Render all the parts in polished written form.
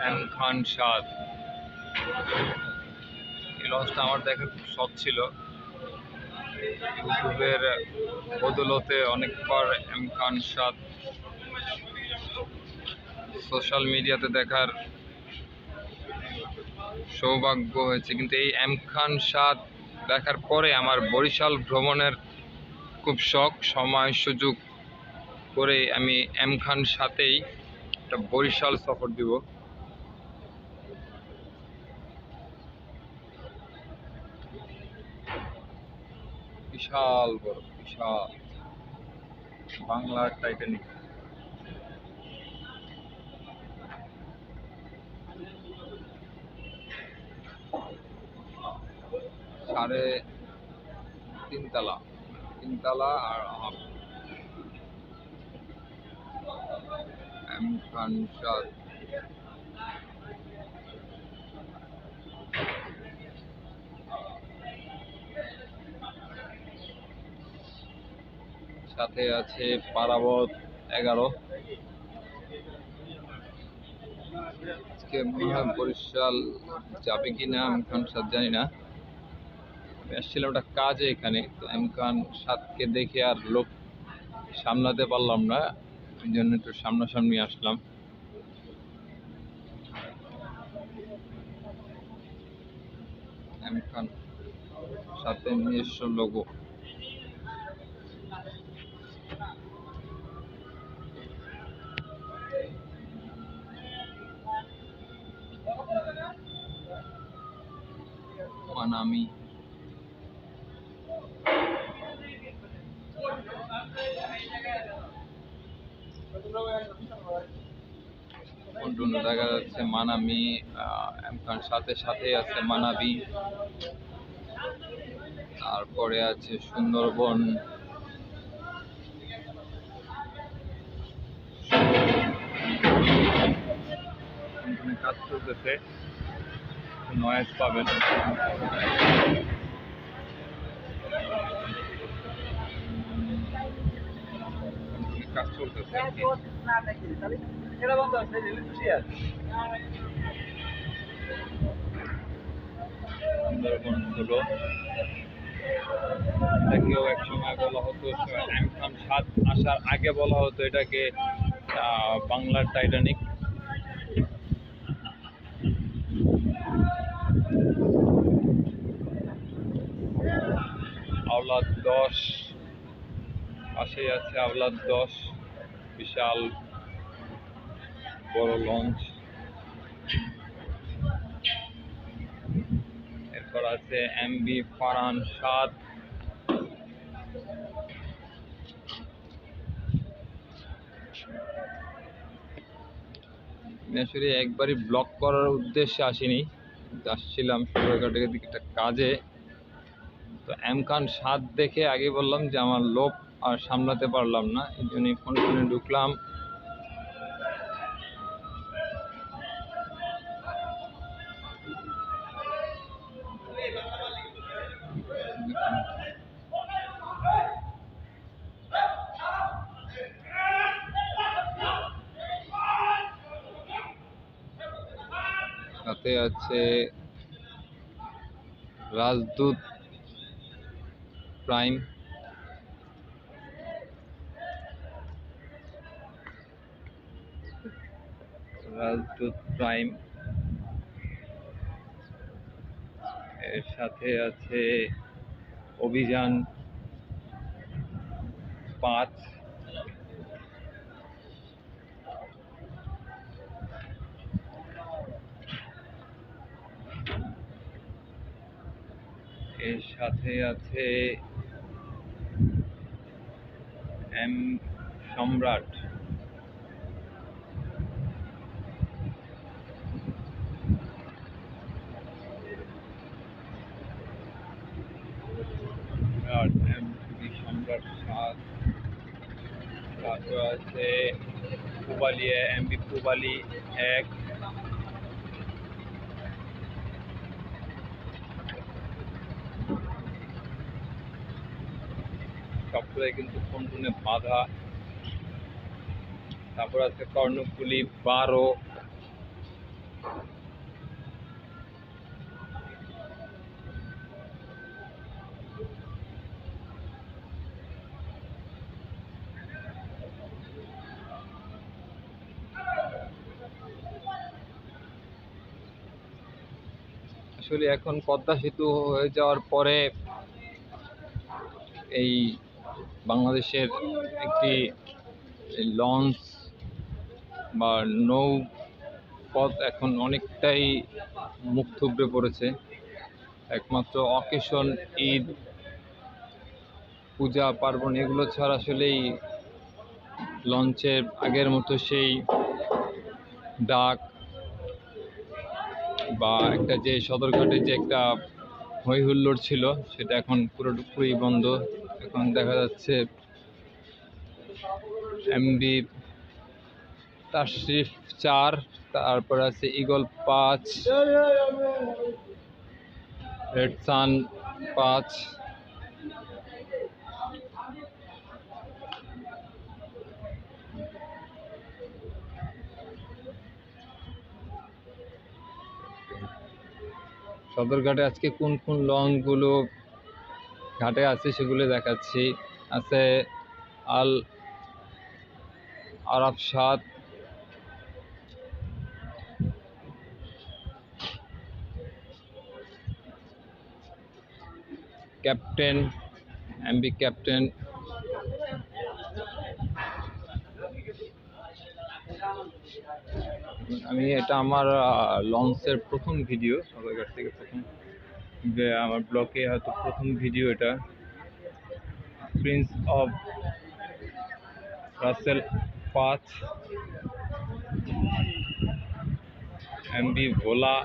M খান সাদ। এই লঞ্চটা আমার দেখার খুব শখ ছিল। ইউটিউবের বদৌলতে অনেকবার এম খান সাদ সোশ্যাল মিডিয়াতে দেখার সৌভাগ্য হয়েছে, কিন্তু এই এম খান সাদ দেখার পরে আমার বরিশাল ভ্রমণের খুব শখ। সময় সুযোগ করে আমি এম খান সাথেই একটা বরিশাল সফর দিব। বিশাল বড়, বিশাল বাংলার টাইটানিক। সাড়ে তিনতলা, তিনতলা আর এম খান সাদ। সাথে আছে পারাবত 11। আজকে মনে হয় বরিশাল যাবে কিনা এম খান সাদ জানি না। আমি আসছিলাম একটা কাজে এখানে, তো এম খান সাদকে দেখে আর লোক সামলাতে পারলাম না, ওই জন্য একটু সামনাসামনি আসলাম। এম খান সাথে নিজস্ব লোগো। মানামি কন্টিনিউ দেখা যাচ্ছে মানামি। এম খান সাথে সাথে আছে মানাবি, তারপরে আছে সুন্দরবন, কাজ চলতেছে, নয়েজ পাবেন। কাজ চলতেছে সুন্দরবন হলো, এটাকেও এক সময় বলা হতো, এম খান সাদ আসার আগে বলা হতো এটাকে বাংলার টাইটানিক। আওলাদ 10 পাশেই আছে, আওলাদ 10 বিশাল বড় লঞ্চ। এরপর আছে এমবি ফারহান সাদ। আসলে একবারই ব্লগ করার উদ্দেশ্যে আসিনি, আসছিলাম সুরাঘাটের দিকে একটা কাজে। তো এম খান সাদ দেখে আগে বললাম যে আমার লোভ আর সামলাতে পারলাম না, এই জন্য ফোন ফোনে ঢুকলাম। সাথে আছে রাজদূত প্রাইম। রাজদূত প্রাইম এর সাথে আছে অভিযান 5। এর সাথে আছে এম সম্রাট। সম্রাট 7। তারপর আছে পুবালি, এমবি পুবালি 1। সবগুলোই কিন্তু ফোন ফোনে বাধা। তারপর আছে কর্ণফুলি 12। আসলে এখন পদ্মা সেতু হয়ে যাওয়ার পরে এই বাংলাদেশের একটি লঞ্চ বা নৌ পথ এখন অনেকটাই মুখ থুবড়ে পড়েছে। একমাত্র অকেশন, ঈদ, পূজা পার্বণ এগুলো ছাড়া আসলেই লঞ্চের আগের মতো সেই ডাক বা একটা যে সদরঘাটে যে একটা হই হুল্লোড় ছিল সেটা এখন পুরোপুরি বন্ধ। এখন দেখা যাচ্ছে এমবি তাশরিফ 4, তারপর আছে ঈগল 5, রেড সান 5। সদরঘাটে আজকে কোন কোন লঞ্চগুলো ঘাটে আছে সেগুলো দেখাচ্ছি। আছে আল আরাফ 7, ক্যাপ্টেন, এমবি ক্যাপ্টেন, আমি এটা আমার লঞ্চের প্রথম ভিডিও, সদরঘাট থেকে প্রথম আমার ব্লগে হয়তো প্রথম ভিডিও এটা। Prince of Russell 5, MB Bhola,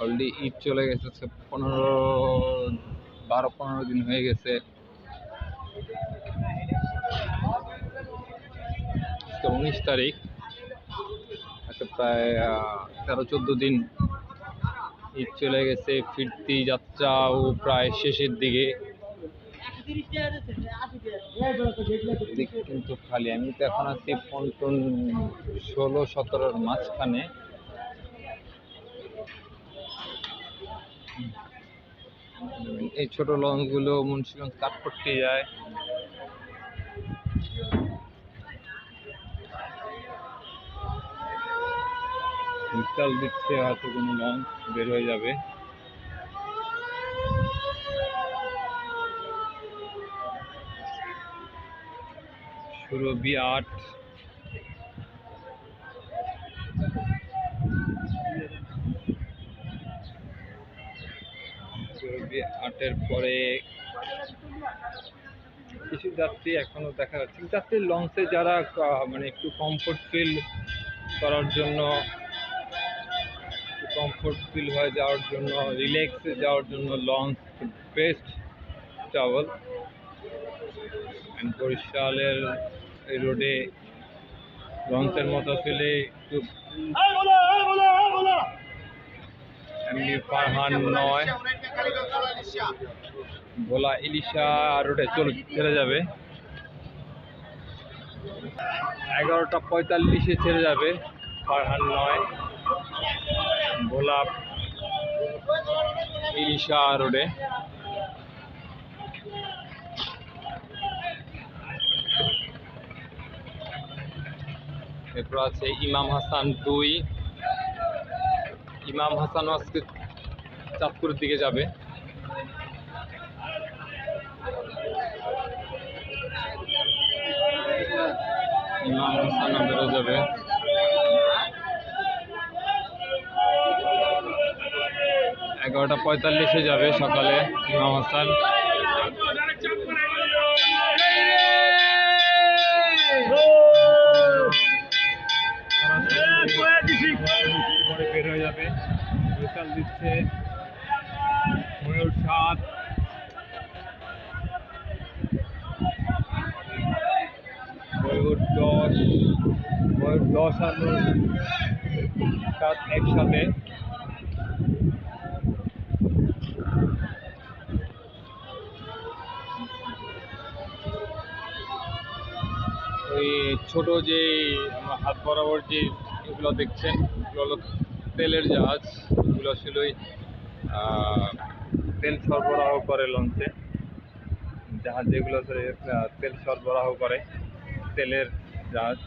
already Eid চলে গেছে, 12-15 দিন হয়ে গেছে। 19 তারিখ, প্রায় 13-14 দিন ঈদ চলে গেছে। ফিরতি যাত্রাও প্রায় শেষের দিকে, কিন্তু খালি। আমি তো এখন আছি পন্টন 16-17-র মাঝখানে। এই ছোট লঞ্চগুলো মুন্সিগঞ্জ কাঠপট্টি যায়। বিকাল দিচ্ছে, হয়তো কোনো লঞ্চ বের হয়ে যাবে। সুরভি 8, সুরভি 8-এর পরে কিছু যাত্রী এখনো দেখা যাচ্ছে। যাত্রী লঞ্চে যারা মানে একটু কমফোর্ট ফিল করার জন্য, কমফোর্ট ফিল হয়ে যাওয়ার জন্য, রিল্যাক্সে যাওয়ার জন্য লঞ্চ বেস্ট ট্রাভেল। বরিশালের এই রোডে লঞ্চের মতো আসলে একটু এমনি ফারহান 9, ভোলা ইলিশা রোডে ছেড়ে যাবে। 11টা 45-এ ছেড়ে যাবে ফারহান 9 ভোলা ইলিশা রোডে। এরপর আছে ইমাম হাসান 2, ইমাম হাসানও আজকে চাঁদপুরের দিকে যাবে। ইমাম হাসানও বেরো যাবে। এগারোটা 45-এ যাবে সকালে ইমাম হাসান। বের হয়ে যাবে। বিকাল দিচ্ছে ময়ূর 7, ময়ূর 10, ময়ূর বসানো কাজ একসাথে। ওই ছোট যে আমার হাত বরাবর যে এগুলো দেখছেন, এগুলো হলো তেলের জাহাজ। এগুলো আসলেই তেল সরবরাহ করে লঞ্চে, জাহাজ যেগুলো তেল সরবরাহ করে, তেলের জাহাজ।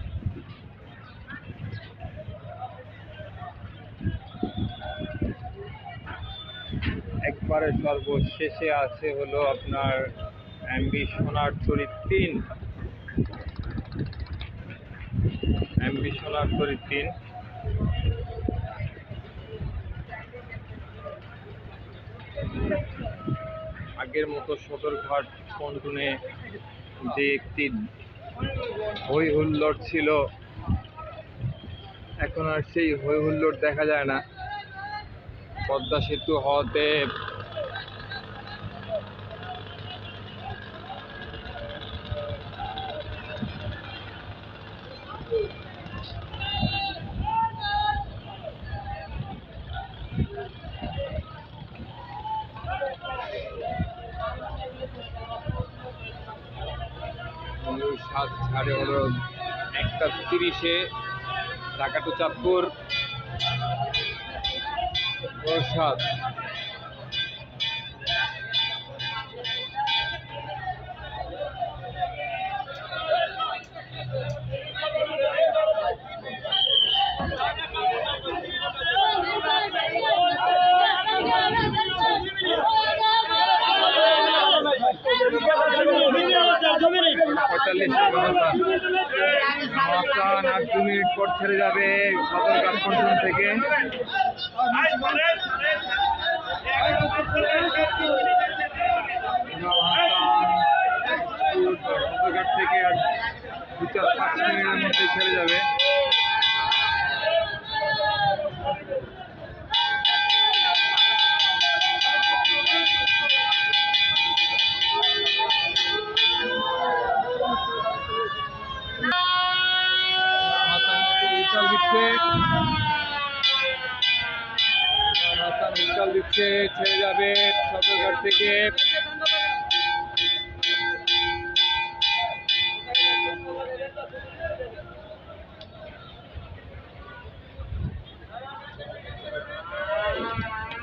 একবারে সর্বশেষে আছে হলো আপনার এমভি সোনারতরী 3, এমভি সোনারতরী 3। আগের মতো সদরঘাট পন্টুনে যে একটি হই হুল্লোড় ছিল, এখন আর সেই হই হুল্লোড় দেখা যায় না। পদ্মা সেতু হওয়াতে সাত সাড়ে হলো 1:30-এ ঢাকা টু চাঁদপুর সাত। আর 2 মিনিট পর ছেড়ে যাবে সদরঘাট পন্টুন থেকে। সদরঘাট থেকে আর 2-5 মিনিটের মধ্যে ছেড়ে যাবে। দিচ্ছে, ছেড়ে যাবে সদরঘাট থেকে।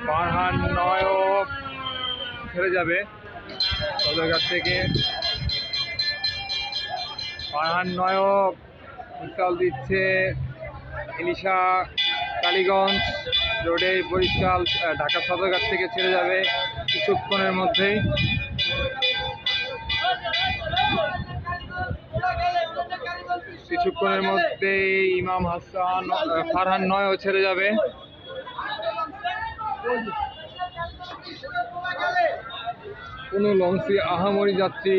ফারহান নয়ক ছেড়ে যাবে সদরঘাট থেকে। ফারহান নয়ক উত্তাল দিচ্ছে ইলিশা কালীগঞ্জ রোডে বরিশাল ঢাকা সদরঘাট থেকে ছেড়ে যাবে কিছুক্ষণের মধ্যেই। কিছুক্ষণের মধ্যেই ইমাম হাসান ফারহান নয়ও ছেড়ে যাবে। কোনো লঞ্চে আহামরি যাত্রী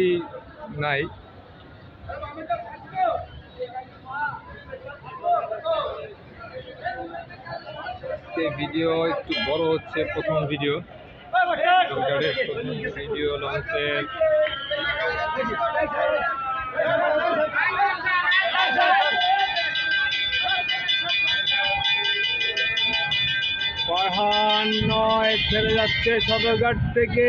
নাই। ভিডিও একটু বড় হচ্ছে, প্রথম ভিডিও লঞ্চের। ফারহান নয় ছেড়ে যাচ্ছে সদরঘাট থেকে।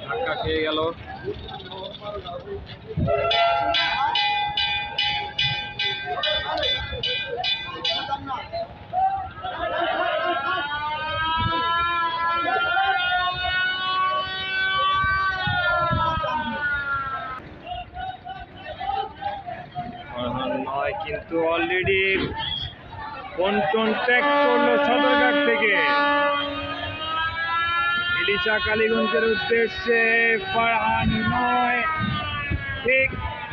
ধাক্কা খেয়ে গেল। নয় কিন্তু অলরেডি পন্টন ত্যাগ করলো সদরঘাট থেকে ইলিশা কালীগঞ্জের উদ্দেশ্যে। ফারহান নয় ঠিক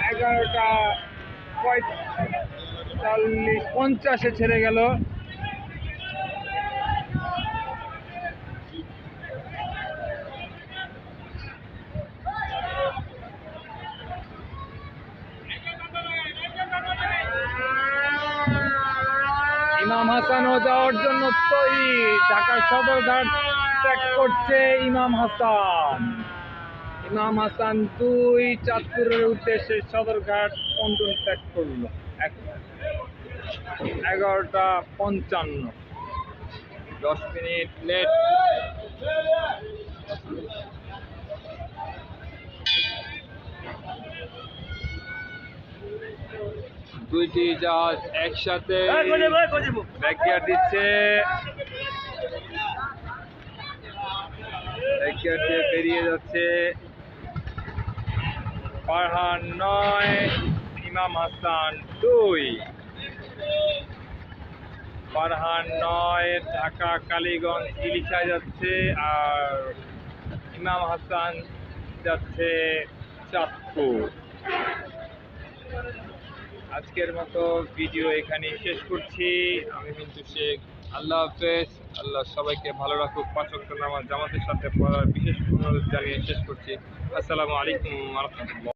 11:45-50 ছেড়ে গেল। ইমাম হাসানও যাওয়ার জন্য তৈরি। ঢাকা সদরঘাট ত্যাগ করছে ইমাম হাসান। ইমাম হাসান 2 চাঁদপুরের উদ্দেশ্যে সদরঘাট পন্টুন ত্যাগ করল। 11:55, 10 মিনিট লেট। দুইটি জাহাজ একসাথে ব্যাকগিয়ার দিচ্ছে। ব্যাকগিয়ার দিয়ে বেরিয়ে যাচ্ছে। ফারহান 9, ইমাম হাসান 2। ফারহান 9 ঢাকা কালীগঞ্জ ইলিশায় যাচ্ছে, আর ইমাম হাসান যাচ্ছে চাঁদপুর। আজকের মতো ভিডিও এখানেই শেষ করছি। আমি মিন্টু শেখ। আল্লাহ হাফেজ। আল্লাহ সবাইকে ভালো রাখুক। 5 ওয়াক্ত নামাজ জামাতের সাথে পড়ার বিশেষ অনুরোধ জানিয়ে শেষ করছি। আসসালামু আলাইকুম ওয়া রাহমাতুল্লাহ।